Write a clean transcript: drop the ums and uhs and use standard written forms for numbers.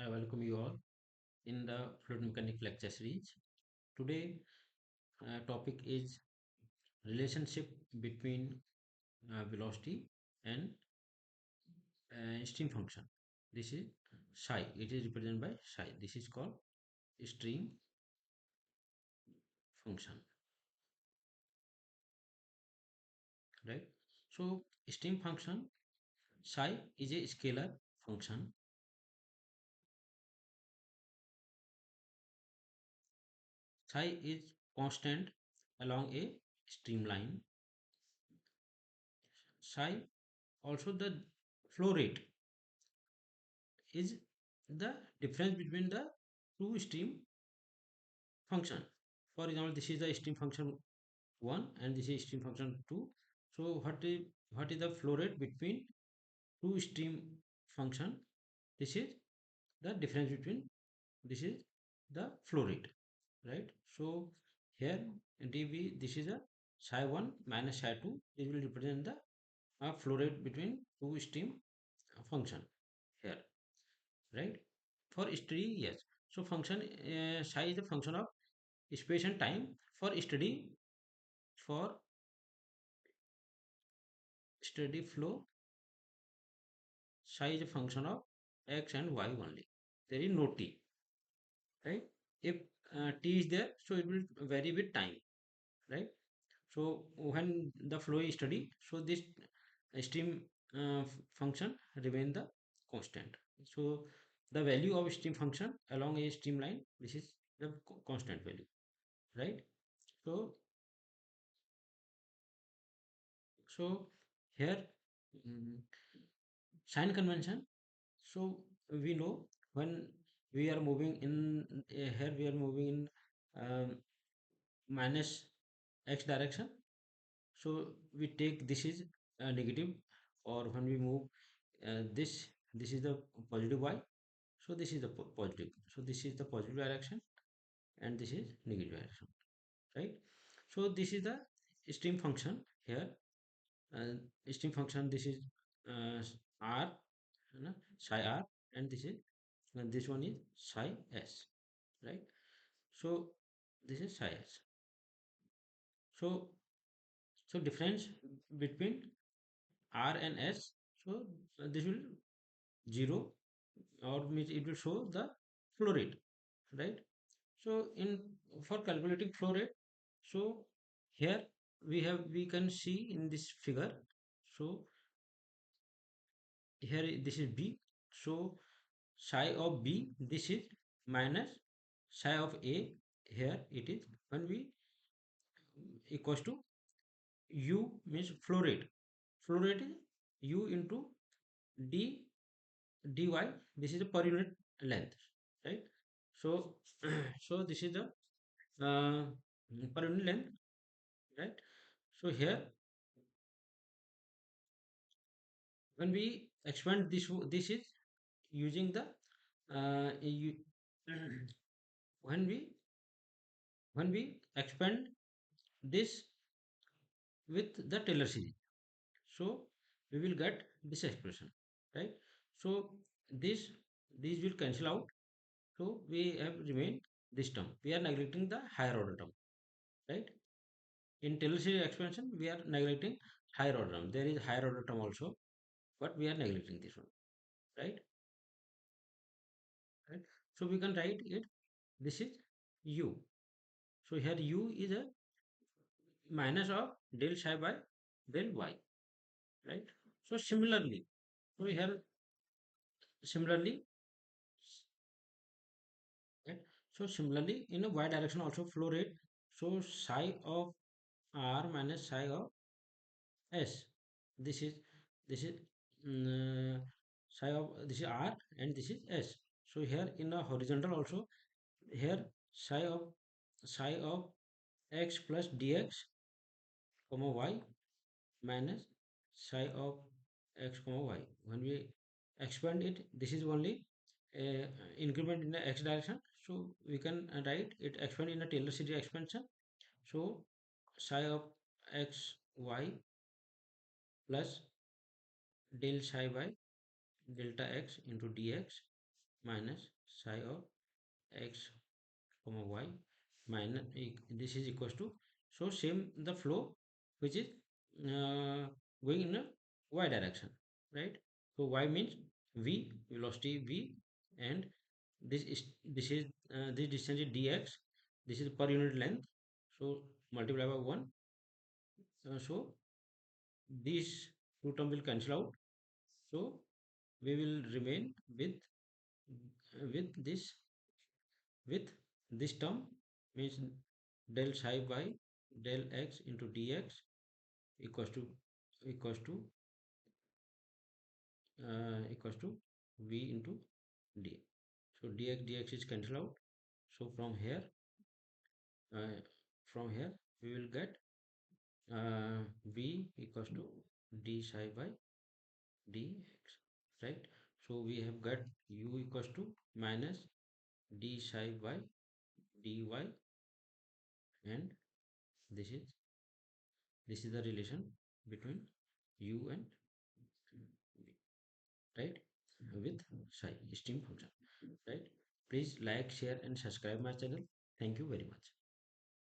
I welcome you all in the fluid mechanics lecture series. Today, topic is relationship between velocity and stream function. This is psi. It is represented by psi. This is called stream function, right? So, stream function psi is a scalar function. Psi is constant along a streamline. Psi also the flow rate is the difference between the two stream function. For example, this is the stream function 1 and this is stream function 2. So what is the flow rate between two stream function? This is the difference between, this is the flow rate, right? So here dv, this is a psi 1 minus psi 2. This will represent the flow rate between two stream function here, right? For steady, yes. So function psi is the function of space and time. For steady flow, psi is a function of x and y only. There is no t, right? If t is there, so it will vary with time, right? So when the flow is steady, so this stream function remain the constant. So the value of stream function along a streamline, this is the constant value, right? So so here, mm, sign convention. So we know when we are moving in here, we are moving in minus x direction. So we take this is negative, or when we move this is the positive y. So this is the positive. So this is the positive direction, and this is negative direction, right? So this is the stream function here. Stream function, this is uh, r, psi r, and this one is psi s, right? So this is psi s. So difference between r and s. So this will 0, or means it will show the flow rate, right? So in, for calculating flow rate, so here we can see in this figure. So here this is b. So psi of b, this is minus psi of a. Here it is when we equals to u, means flow rate. Flow rate is u into d dy. This is the per unit length, right? So so this is the uh, per unit length, right? So here when we expand this, this is using the you, when we expand this with the Taylor series, so we will get this expression, right? So this, these will cancel out. So we have remained this term. We are neglecting the higher order term, right? In Taylor series expansion, we are neglecting higher order term. There is higher order term also, but we are neglecting this one, right? Right. So we can write it. This is u. So here u is a minus of del psi by del y, right? So similarly, so here similarly, right? So similarly, in a y direction also flow rate. So psi of r minus psi of s. This is this is psi of, this is r and this is s. So here in a horizontal also, here psi of x plus dx comma y minus psi of x comma y. When we expand it, this is only increment in the x direction. So we can write it expand in a Taylor series expansion. So psi of x y plus del psi by delta x into dx minus psi of x comma y minus this is equals to, so same the flow which is uh, going in a y direction, right? So y means v, velocity v, and this is this distance is dx, this is per unit length, so multiply by 1, so these two term will cancel out, so we will remain with with this term, means del psi by del x into dx equals to equals to equals to v into d. So dx is cancel out, so uh, from here we will get v equals to d psi by dx, right? So we have got u equals to minus d psi by dy, and this is this is the relation between u and v, right? With psi, steam function, right? Please like, share and subscribe my channel. Thank you very much.